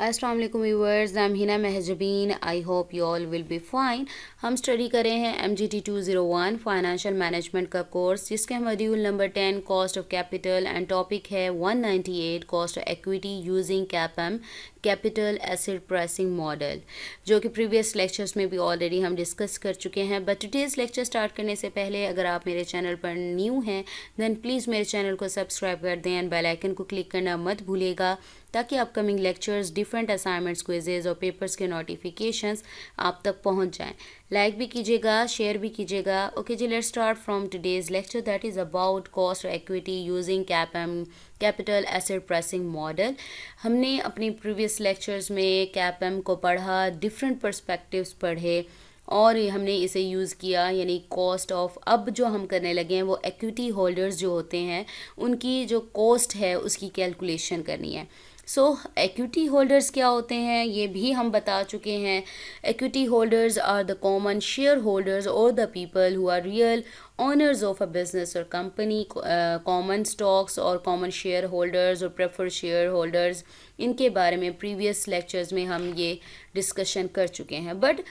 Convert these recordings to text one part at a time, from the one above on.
अस्सलाम वालेकुम viewers, I am Hina Mahjabeen. I hope you all will be fine. हम study कर रहे हैं MGT 201 फाइनेंशियल मैनेजमेंट का कोर्स, जिसके module number 10 cost of capital and topic है 198 cost of equity using CAPM capital asset pricing model, जो कि previous lectures में भी ऑलरेडी हम डिस्कस कर चुके हैं। बट टुडेज़ लेक्चर स्टार्ट करने से पहले अगर आप मेरे चैनल पर न्यू हैं देन प्लीज़ मेरे चैनल को सब्सक्राइब कर दें एंड बेल आइकन को क्लिक करना मत भूलिएगा, ताकि upcoming lectures, different assignments, quizzes और पेपर्स के नोटिफिकेशंस आप तक पहुंच जाएं। लाइक भी कीजिएगा, शेयर भी कीजिएगा। ओके जी, let's start from today's lecture that is about cost equity using CAPM capital asset pricing model. हमने अपनी प्रीवियस लेक्चर्स में कैपएम को पढ़ा, डिफरेंट पर्सपेक्टिव्स पढ़े और हमने इसे यूज़ किया, यानी कॉस्ट ऑफ, अब जो हम करने लगे हैं वो इक्विटी होल्डर्स जो होते हैं उनकी जो कॉस्ट है उसकी कैलकुलेशन करनी है। सो इक्विटी होल्डर्स क्या होते हैं ये भी हम बता चुके हैं। Equity holders are the common share holders और the people who are real owners of a business और कंपनी। कॉमन स्टॉक्स और कॉमन शेयर होल्डर्स और प्रेफर्ड शेयर होल्डर्स, इनके बारे में प्रीवियस लेक्चर्स में हम ये डिस्कशन कर चुके हैं। But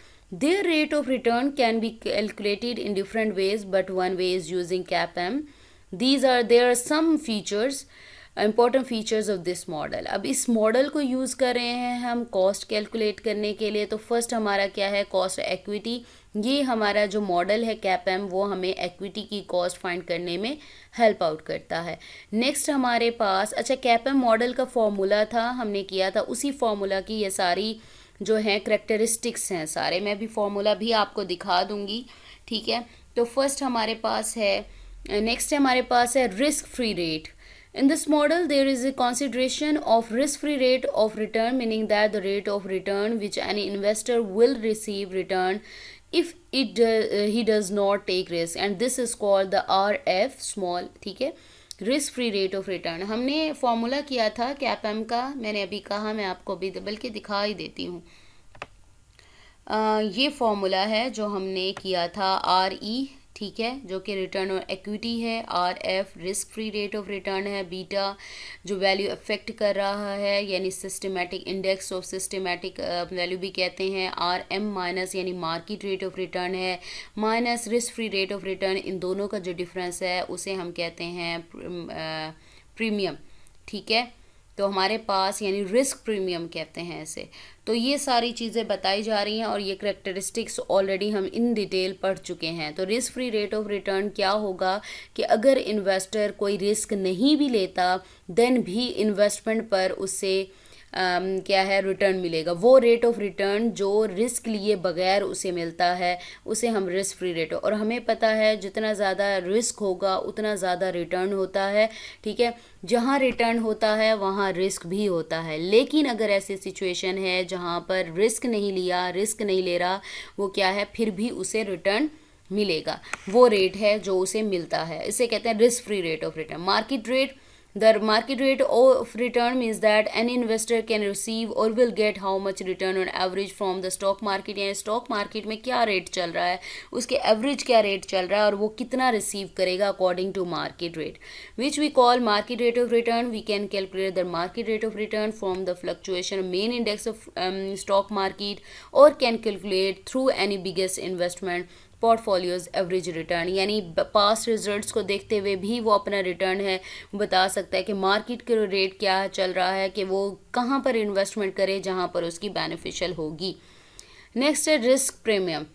their rate of return can be calculated in different ways, but one way is using CAPM. There are some features, important features of this model. अब इस मॉडल को यूज़ कर रहे हैं हम कॉस्ट कैलकुलेट करने के लिए। तो फर्स्ट हमारा क्या है, कॉस्ट इक्विटी। ये हमारा जो मॉडल है कैपएम, वो हमें इक्विटी की कॉस्ट फाइंड करने में हेल्प आउट करता है। नेक्स्ट हमारे पास, अच्छा, कैपएम मॉडल का फॉर्मूला था, हमने किया था उसी फॉर्मूला की ये सारी जो है करेक्टरिस्टिक्स हैं सारे, मैं भी फॉर्मूला भी आपको दिखा दूंगी, ठीक है। तो फर्स्ट हमारे पास है, नेक्स्ट हमारे पास है risk free rate. In this model there is a consideration of risk free rate of return, meaning that the rate of return which any investor will receive return if he does not take risk, and this is called the RF small, ठीक है, risk free rate of return. हमने formula किया था CAPM का, मैंने अभी कहा, मैं आपको भी बल्कि दिखा ही देती हूँ। ये फॉर्मूला है जो हमने किया था, RE, ठीक है, जो कि रिटर्न और इक्विटी है। RF risk free rate of return है। बीटा जो वैल्यू अफेक्ट कर रहा है, यानी systematic index of systematic value भी कहते हैं। RM माइनस यानी मार्केट रेट ऑफ रिटर्न है, minus risk free rate of return. इन दोनों का जो डिफरेंस है उसे हम कहते हैं प्रीमियम, ठीक है। तो हमारे पास यानी रिस्क प्रीमियम कहते हैं इसे। तो ये सारी चीज़ें बताई जा रही हैं और ये करेक्टरिस्टिक्स ऑलरेडी हम इन डिटेल पढ़ चुके हैं। तो risk free rate of return क्या होगा कि अगर इन्वेस्टर कोई रिस्क नहीं भी लेता देन भी इन्वेस्टमेंट पर उससे क्या है, रिटर्न मिलेगा। वो रेट ऑफ रिटर्न जो रिस्क लिए बगैर उसे मिलता है उसे हम रिस्क फ्री रेट, और हमें पता है जितना ज़्यादा रिस्क होगा उतना ज़्यादा रिटर्न होता है, ठीक है। जहाँ रिटर्न होता है वहाँ रिस्क भी होता है, लेकिन अगर ऐसी सिचुएशन है जहाँ पर रिस्क नहीं लिया, रिस्क नहीं ले रहा, वो क्या है, फिर भी उसे रिटर्न मिलेगा। वो रेट है जो उसे मिलता है, इसे कहते हैं risk free rate of return. Market rate, the market rate of return means that any investor can receive or will get how much return on average from the stock market, यानी stock market में क्या rate चल रहा है, उसके average क्या rate चल रहा है और वो कितना रिसीव करेगा according to market rate, which we call market rate of return. We can calculate the market rate of return from the fluctuation main index of stock market, और can calculate through any biggest investment portfolios average return, यानी past results को देखते हुए भी वो अपना return है बता सकता है कि मार्केट के रेट क्या चल रहा है, कि वो कहाँ पर इन्वेस्टमेंट करे जहाँ पर उसकी बेनिफिशियल होगी। नेक्स्ट है risk premium.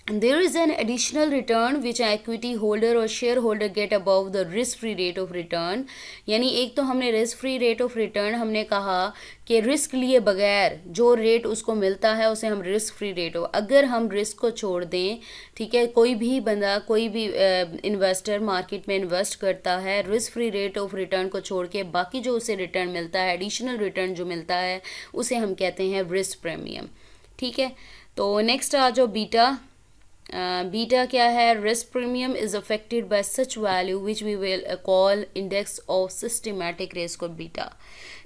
There is an additional return which an equity holder or shareholder get above the risk free rate of return, यानी एक तो हमने risk free rate of return हमने कहा कि रिस्क लिए बगैर जो रेट उसको मिलता है उसे हम रिस्क फ्री रेट हो, अगर हम रिस्क को छोड़ दें, ठीक है, कोई भी बंदा, कोई भी इन्वेस्टर मार्केट में इन्वेस्ट करता है, risk free rate of return को छोड़ के बाकी जो उसे रिटर्न मिलता है, एडिशनल रिटर्न जो मिलता है, उसे हम कहते हैं रिस्क प्रीमियम, ठीक है। तो नेक्स्ट आ जाओ बीटा। बीटा क्या है, risk premium is affected by such value which we will call index of systematic risk of beta,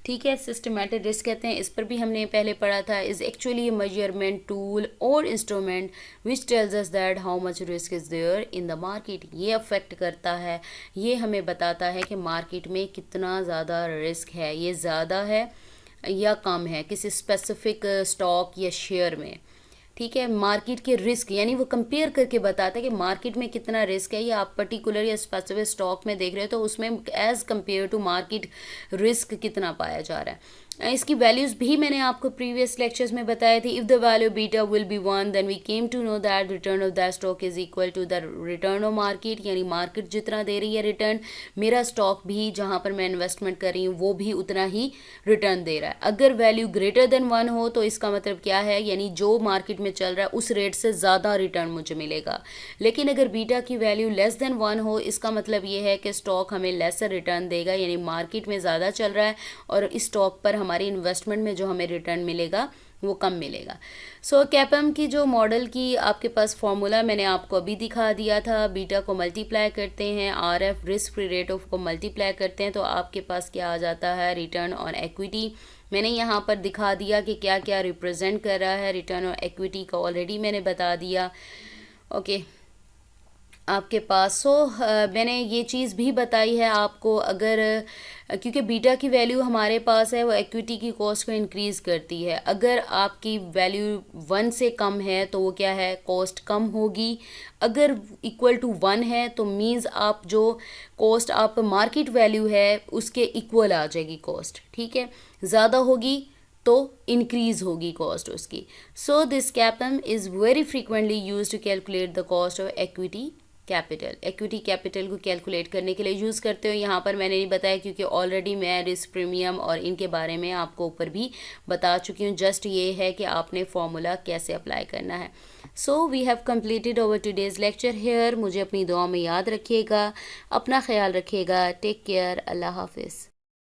ठीक है। सिस्टमैटिक रिस्क कहते हैं, इस पर भी हमने पहले पढ़ा था। Is actually a measurement tool और instrument which tells us that how much risk is there in the market. ये अफेक्ट करता है, ये हमें बताता है कि मार्केट में कितना ज़्यादा रिस्क है, ये ज़्यादा है या कम है किसी स्पेसिफिक स्टॉक या शेयर में, ठीक है। मार्केट के रिस्क यानी वो कंपेयर करके बताता है कि मार्केट में कितना रिस्क है, या आप पर्टिकुलर या स्पेसिफिक स्टॉक में देख रहे हो तो उसमें as compare to market risk कितना पाया जा रहा है। इसकी वैल्यूज़ भी मैंने आपको प्रीवियस लेक्चर्स में बताए थे। If the value beta will be 1 then we came to know that return of that stock is equal to the return of market, यानी मार्केट जितना दे रही है रिटर्न, मेरा स्टॉक भी जहाँ पर मैं इन्वेस्टमेंट कर रही हूँ वो भी उतना ही रिटर्न दे रहा है। अगर वैल्यू ग्रेटर देन 1 हो तो इसका मतलब क्या है, यानी जो मार्केट में चल रहा है उस रेट से ज़्यादा रिटर्न मुझे मिलेगा। लेकिन अगर बीटा की वैल्यू लेस देन 1 हो, इसका मतलब ये है कि स्टॉक हमें लेसर रिटर्न देगा, यानी मार्केट में ज़्यादा चल रहा है और इस स्टॉक पर हमारी इन्वेस्टमेंट में जो हमें रिटर्न मिलेगा वो कम मिलेगा। सो कैपम की जो मॉडल की आपके पास फॉर्मूला मैंने आपको अभी दिखा दिया था, बीटा को मल्टीप्लाई करते हैं, RF risk free rate of को मल्टीप्लाई करते हैं तो आपके पास क्या आ जाता है, रिटर्न ऑन इक्विटी। मैंने यहाँ पर दिखा दिया कि क्या क्या रिप्रेजेंट कर रहा है, रिटर्न ऑन इक्विटी का ऑलरेडी मैंने बता दिया। ओके आपके पास मैंने ये चीज़ भी बताई है आपको, अगर क्योंकि बीटा की वैल्यू हमारे पास है वो इक्विटी की कॉस्ट को इंक्रीज़ करती है। अगर आपकी वैल्यू 1 से कम है तो वो क्या है, कॉस्ट कम होगी। अगर इक्वल टू 1 है तो मीन्स आप जो कॉस्ट आप मार्केट वैल्यू है उसके इक्वल आ जाएगी कॉस्ट, ठीक है। ज़्यादा होगी तो इंक्रीज होगी कॉस्ट उसकी। So this CAPM is very frequently use to calculate the cost of equity capital. Equity capital को कैलकुलेट करने के लिए यूज़ करते हो। यहाँ पर मैंने नहीं बताया क्योंकि ऑलरेडी मैं रिस्क प्रीमियम और इनके बारे में आपको ऊपर भी बता चुकी हूँ। जस्ट ये है कि आपने फॉर्मूला कैसे अप्लाई करना है। So we have completed over today's lecture here. मुझे अपनी दुआ में याद रखिएगा, अपना ख्याल रखिएगा। टेक केयर, अल्लाह हाफिज़।